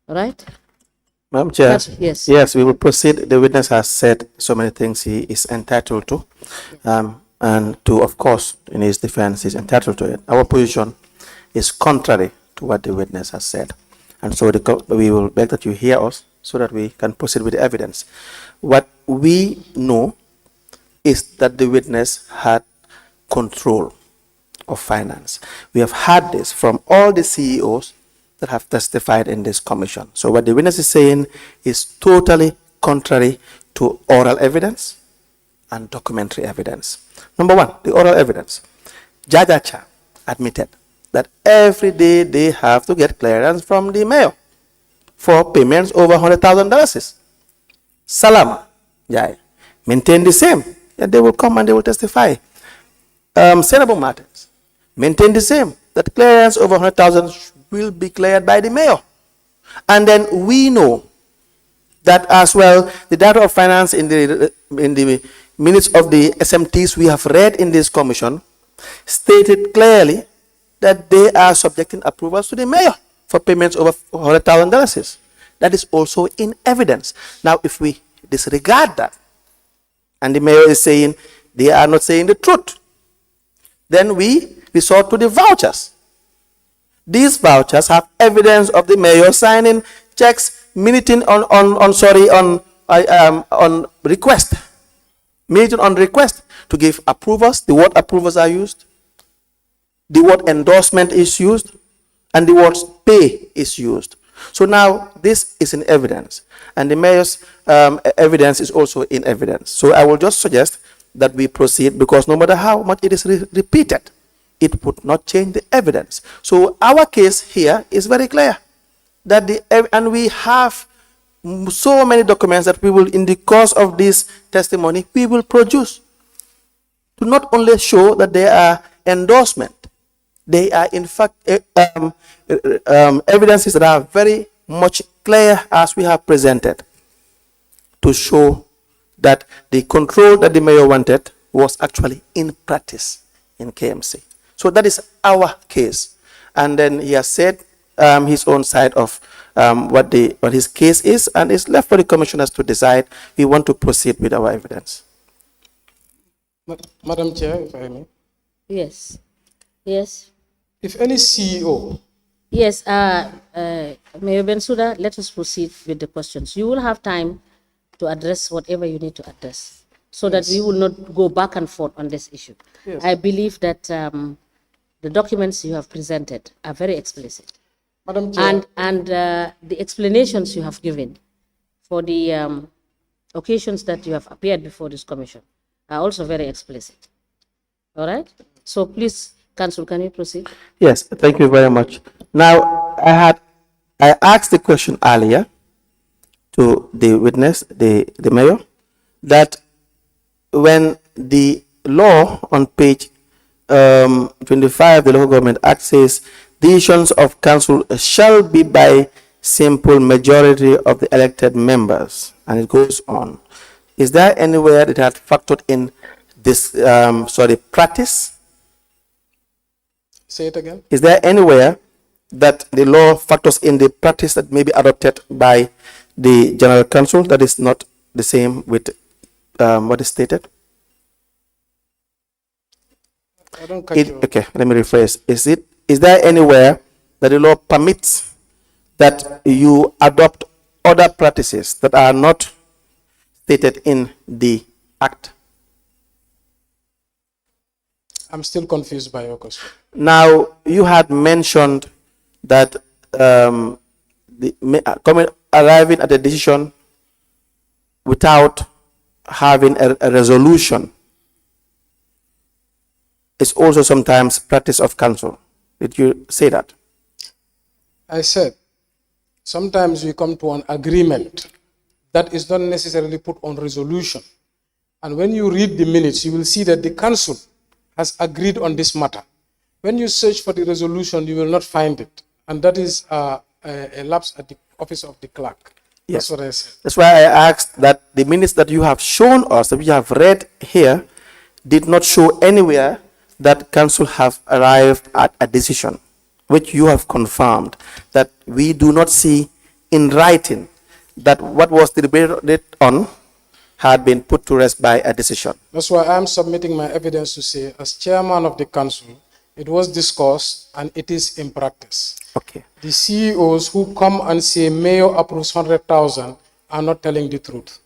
All right? Madam Chair, yes. Yes, we will proceed. The witness has said so many things he is entitled to, and to, of course, in his defense, he's entitled to it. Our position is contrary to what the witness has said. And so we will beg that you hear us so that we can proceed with the evidence. What we know is that the witness had control of finance. We have had this from all the CEOs that have testified in this commission. So what the witness is saying is totally contrary to oral evidence and documentary evidence. Number one, the oral evidence. Jajacha admitted that every day they have to get clearance from the mayor for payments over $100,000. Salama Jai maintain the same. And they will come and they will testify. Senator Martins maintain the same, that clearance over 100,000 will be cleared by the mayor. And then we know that as well, the data of finance in the minutes of the SMTs we have read in this commission stated clearly that they are subjecting approvals to the mayor for payments over $100,000. That is also in evidence. Now, if we disregard that, and the mayor is saying they are not saying the truth, then we resort to the vouchers. These vouchers have evidence of the mayor signing checks, minuting on request, minuting on request to give approvals. The word approvals are used, the word endorsement is used, and the word pay is used. So now this is in evidence, and the mayor's evidence is also in evidence. So I will just suggest that we proceed, because no matter how much it is repeated, it would not change the evidence. So our case here is very clear that and we have so many documents that we will, in the course of this testimony, we will produce to not only show that they are endorsement, they are in fact evidences that are very much clear as we have presented, to show that the control that the mayor wanted was actually in practice in KMC. So that is our case. And then he has said his own side of what his case is, and it's left for the commissioners to decide. We want to proceed with our evidence. Madam Chair, if I may. Yes. Yes. If any CEO. Yes, Mayor Bensouda, let us proceed with the questions. You will have time to address whatever you need to address, so that we will not go back and forth on this issue. Yes. I believe that the documents you have presented are very explicit. Madam Chair. And the explanations you have given for the occasions that you have appeared before this commission are also very explicit. All right? So please, Council, can you proceed? Yes, thank you very much. Now, I asked the question earlier to the witness, the mayor, that when the law on page 25, the Local Government Act says, decisions of council shall be by simple majority of the elected members, and it goes on. Is there anywhere that had factored in this, practice? Say it again. Is there anywhere that the law factors in the practice that may be adopted by the General Council that is not the same with what is stated? I don't catch you. Okay, let me rephrase. Is there anywhere that the law permits that you adopt other practices that are not stated in the Act? I'm still confused by your question. Now, you had mentioned that arriving at a decision without having a resolution is also sometimes practice of council. Did you say that? I said, sometimes we come to an agreement that is not necessarily put on resolution. And when you read the minutes, you will see that the council has agreed on this matter. When you search for the resolution, you will not find it. And that is a lapse at the office of the clerk. Yes. That's what I said. That's why I asked that the minutes that you have shown us, that we have read here, did not show anywhere that council have arrived at a decision, which you have confirmed, that we do not see in writing that what was deliberated on had been put to rest by a decision. That's why I'm submitting my evidence to say, as chairman of the council, it was discussed and it is in practice. Okay. The CEOs who come and say mayor approves 100,000 are not telling the truth.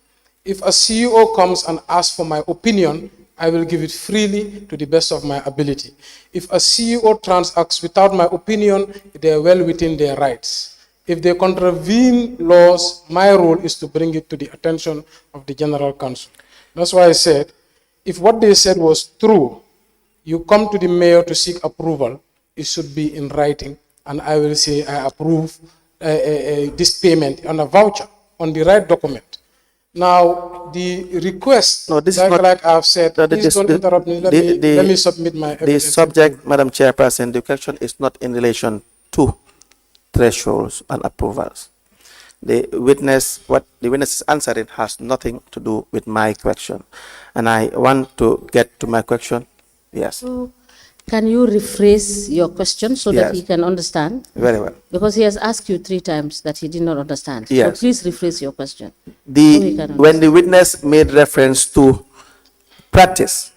If a CEO comes and asks for my opinion, I will give it freely to the best of my ability. If a CEO transacts without my opinion, they are well within their rights. If they contravene laws, my role is to bring it to the attention of the General Council. That's why I said, if what they said was true, you come to the mayor to seek approval, it should be in writing, and I will say I approve this payment on a voucher, on the right document. Now, the request, No, this is not, like I've said, please don't interrupt me. Let me submit my evidence. The subject, Madam Chairperson, the question is not in relation to thresholds and approvals. The witness, what the witness is answering has nothing to do with my question. And I want to get to my question. Yes. So, can you rephrase your question so that he can understand? Very well. Because he has asked you 3 times that he did not understand. Yes. So please rephrase your question. When the witness made reference to practice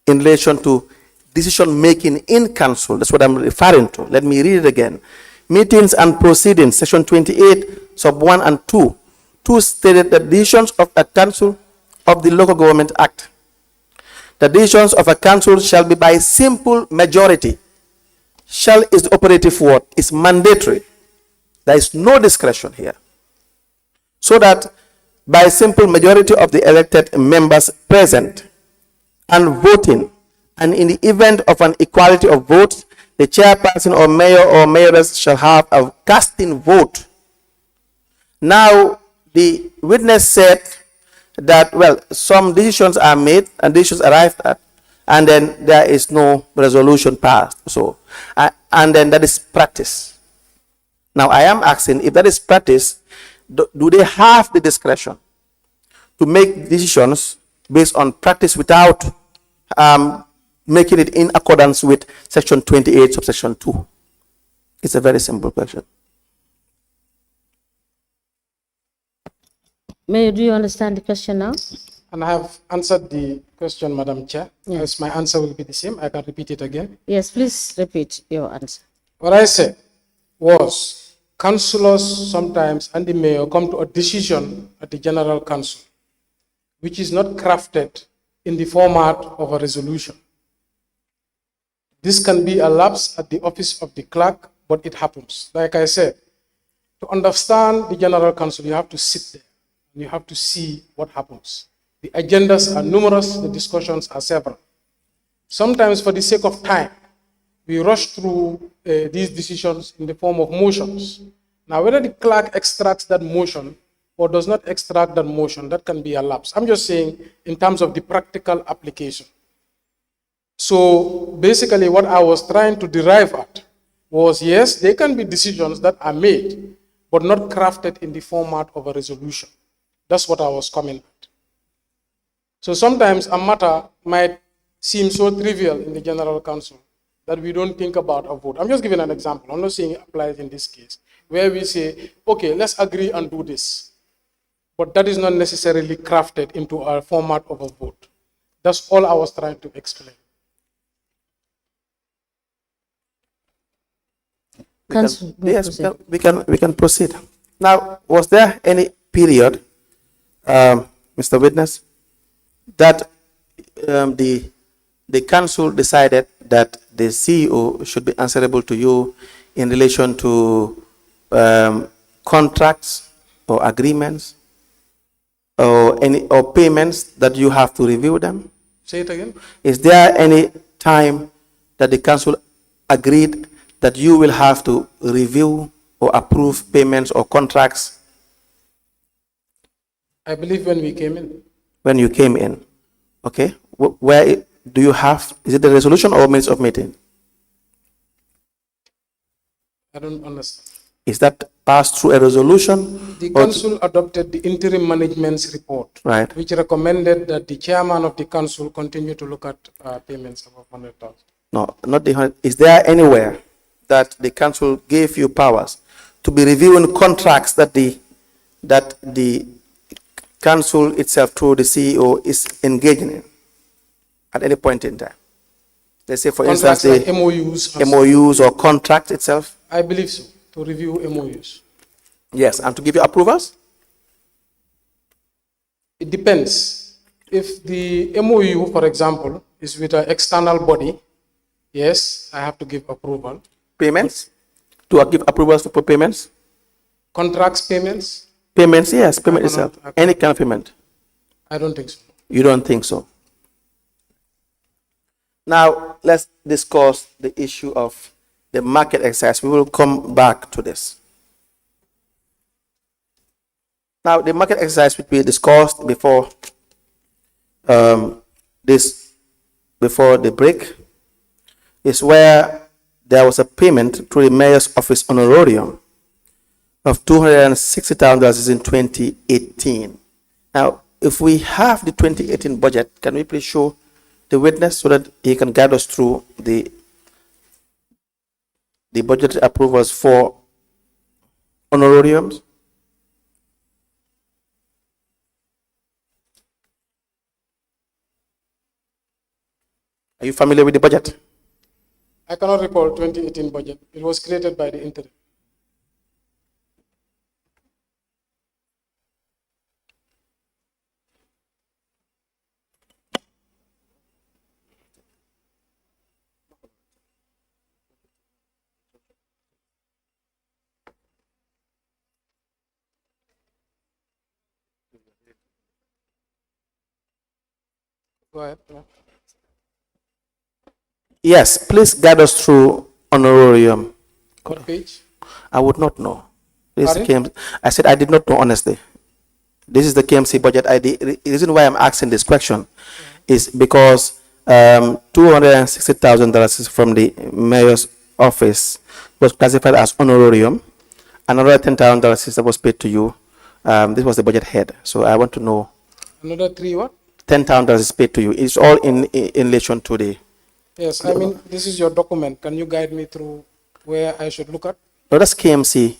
in relation to decision making in council, that's what I'm referring to. Let me read it again. Meetings and proceedings, section 28, sub 1 and 2. 2 stated that decisions of a council of the Local Government Act, the decisions of a council shall be by simple majority. Shall is the operative word, is mandatory. There is no discretion here. So that by simple majority of the elected members present and voting, and in the event of an equality of votes, the chairperson or mayor or mayoress shall have a casting vote. Now, the witness said that, well, some decisions are made and decisions arrived at, and then there is no resolution passed. So, and then that is practice. Now, I am asking, if that is practice, do they have the discretion to make decisions based on practice without making it in accordance with Section 28, subsection 2? It's a very simple question. Mayor, do you understand the question now? And I have answered the question, Madam Chair. Yes. As my answer will be the same, I can repeat it again. Yes, please repeat your answer. What I said was councillors sometimes and the mayor come to a decision at the General Council, which is not crafted in the format of a resolution. This can be a lapse at the office of the clerk, but it happens. Like I said, to understand the General Council, you have to sit there and you have to see what happens. The agendas are numerous, the discussions are several. Sometimes, for the sake of time, we rush through these decisions in the form of motions. Now, whether the clerk extracts that motion or does not extract that motion, that can be a lapse. I'm just saying in terms of the practical application. So basically what I was trying to derive at was, yes, there can be decisions that are made, but not crafted in the format of a resolution. That's what I was coming at. So sometimes a matter might seem so trivial in the General Council that we don't think about a vote. I'm just giving an example. I'm not saying it applies in this case, where we say, okay, let's agree and do this. But that is not necessarily crafted into a format of a vote. That's all I was trying to explain. Yes, we can proceed. Now, was there any period, Mr. Witness, that the council decided that the CEO should be answerable to you in relation to contracts or agreements or payments that you have to review them? Say it again. Is there any time that the council agreed that you will have to review or approve payments or contracts? I believe when we came in. When you came in, okay. Where do you have? Is it the resolution or minutes of meeting? I don't understand. Is that passed through a resolution? The council adopted the interim management's report, right, which recommended that the chairman of the council continue to look at payments above 100,000. No, not the 100. Is there anywhere that the council gave you powers to be reviewing contracts that the council itself, through the CEO, is engaging in at any point in time? Let's say, for Contracts instance, the like MOUs or contract itself. I believe so, to review MOUs. Yes, and to give you approvals? It depends. If the MOU, for example, is with an external body, yes, I have to give approval. Payments? To give approvals for payments? Contracts, payments? Payments, yes, payment itself. Any kind of payment? I don't think so. You don't think so? Now, let's discuss the issue of the market exercise. We will come back to this. Now, the market exercise which we discussed before before the break is where there was a payment through the mayor's office honorarium of $260,000 in 2018. Now, if we have the 2018 budget, can we please show the witness so that he can guide us through the budget approvals for honorariums? Are you familiar with the budget? I cannot recall 2018 budget. It was created by the Interim. Go ahead. Yes, please guide us through honorarium. What page? I would not know. This Pardon? came, I said I did not know honestly. This is the KMC budget ID. The reason why I'm asking this question is because $260,000 is from the mayor's office was classified as honorarium. Another $10,000 that was paid to you. This was the budget head. So I want to know. Another three what? $10,000 is paid to you. It's all in relation to the. Yes, I mean, this is your document. Can you guide me through where I should look at? No, that's KMC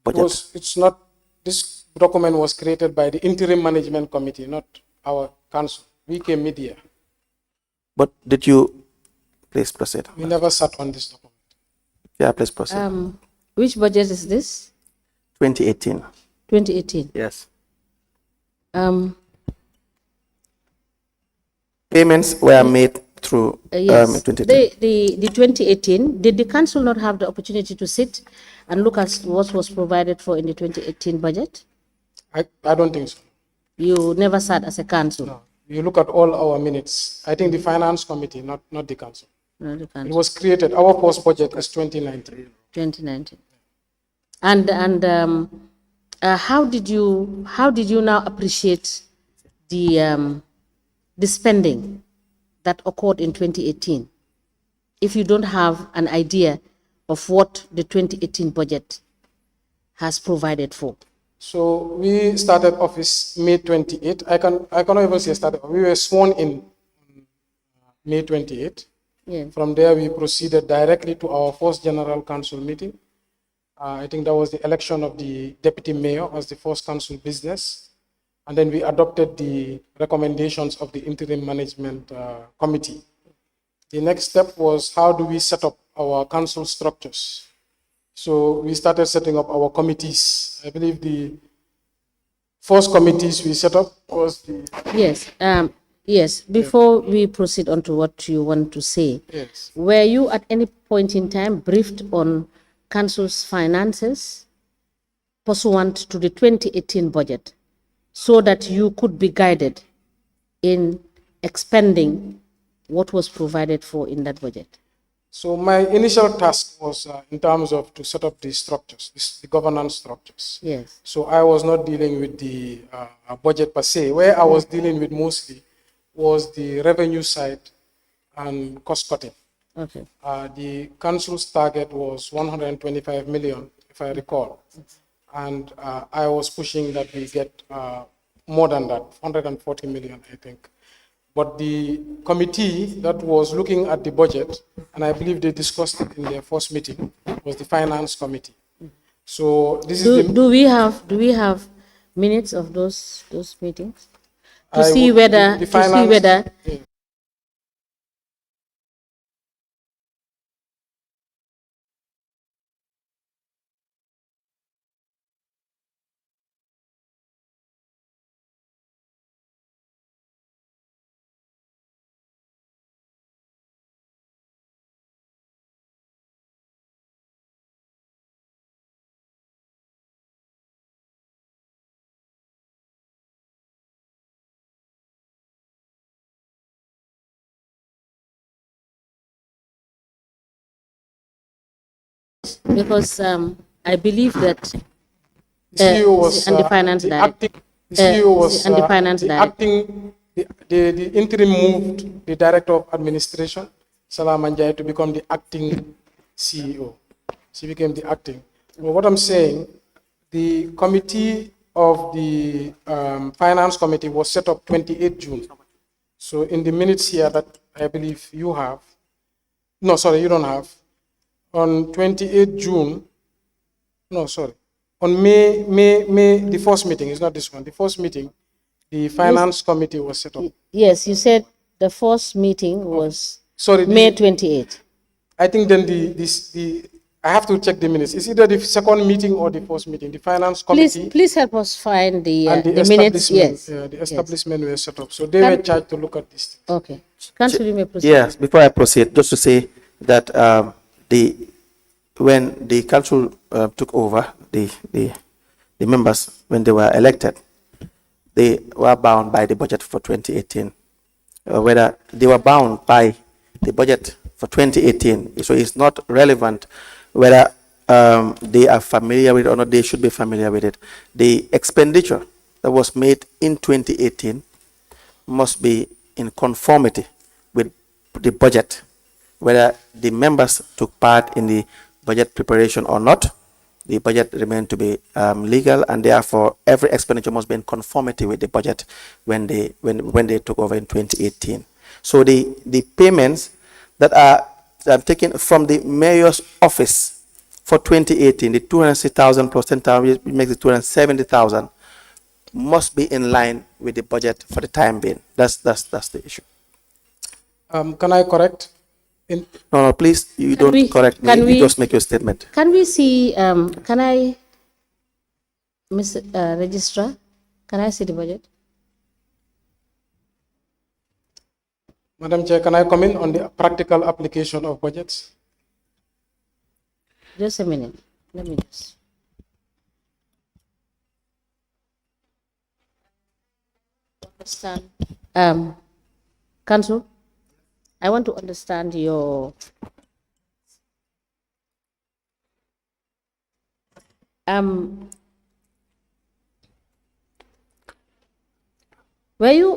budget. It's not, this document was created by the Interim Management Committee, not our council. We came mid-year. But did you, please proceed. We never sat on this document. Yeah, please proceed. Which budget is this? 2018. 2018. Yes. Um, Payments were made through yes. 2018. The 2018, did the council not have the opportunity to sit and look at what was provided for in the 2018 budget? I don't think so. You never sat as a council? No. You look at all our minutes. I think the Finance Committee, not the council. No, the It council. was created, our post budget is 2019. 2019. And how did you now appreciate the spending that occurred in 2018 if you don't have an idea of what the 2018 budget has provided for? So we started office May 28. I cannot even say started. We were sworn in May 28. Yeah. From there, we proceeded directly to our first general council meeting. I think that was the election of the deputy mayor as the first council business. And then we adopted the recommendations of the interim management committee. The next step was how do we set up our council structures? So we started setting up our committees. I believe the first committees we set up was the... Yes. Yes. Before we proceed on to what you want to say, Yes. were you at any point in time briefed on council's finances pursuant to the 2018 budget so that you could be guided in expending what was provided for in that budget? So my initial task was in terms of to set up the structures, the governance structures. Yes. So I was not dealing with the budget per se. Where I was dealing with mostly was the revenue side and cost cutting. Okay. The council's target was 125 million, if I recall. And I was pushing that we get more than that, 140 million, I think. But the committee that was looking at the budget, and I believe they discussed it in their first meeting, was the finance committee. So this is the... Do we have minutes of those meetings to I see would- whether the finance- yeah. because I believe that The CEO was and the finance the director. acting. The CEO was and the finance the director. acting. The interim moved the director of administration, Salam Anjay, to become the acting CEO. She became the acting. But what I'm saying, the committee of the finance committee was set up 28 June. So in the minutes here that I believe you have, no, sorry, you don't have. On 28 June, no, sorry. On May, the first meeting, is not this one, the first meeting, the finance committee was set up. Yes, you said the first meeting was Sorry, May 28. I think then I have to check the minutes. It's either the second meeting or the first meeting. The finance committee Please help us find the and the minutes. establishment, Yes. the establishment were set up. So they were charged to look at this. Okay. Council, you may proceed. Yes, before I proceed, just to say that when the council took over, the members, when they were elected, they were bound by the budget for 2018. Whether they were bound by the budget for 2018. So it's not relevant whether they are familiar with it or not. They should be familiar with it. The expenditure that was made in 2018 must be in conformity with the budget, whether the members took part in the budget preparation or not. The budget remained to be legal, and therefore every expenditure must be in conformity with the budget when they took over in 2018. So the payments that are taken from the mayor's office for 2018, the 260,000 plus 10,000, which makes it 270,000, must be in line with the budget for the time being. That's the issue. Can I correct? No, please, you Can don't we- correct me. can You we- just make your statement. Can we see, can I, Mr. Registrar, can I see the budget? Madam Chair, can I comment on the practical application of budgets? Just a minute. Let me just. Understand. Council, I want to understand your were you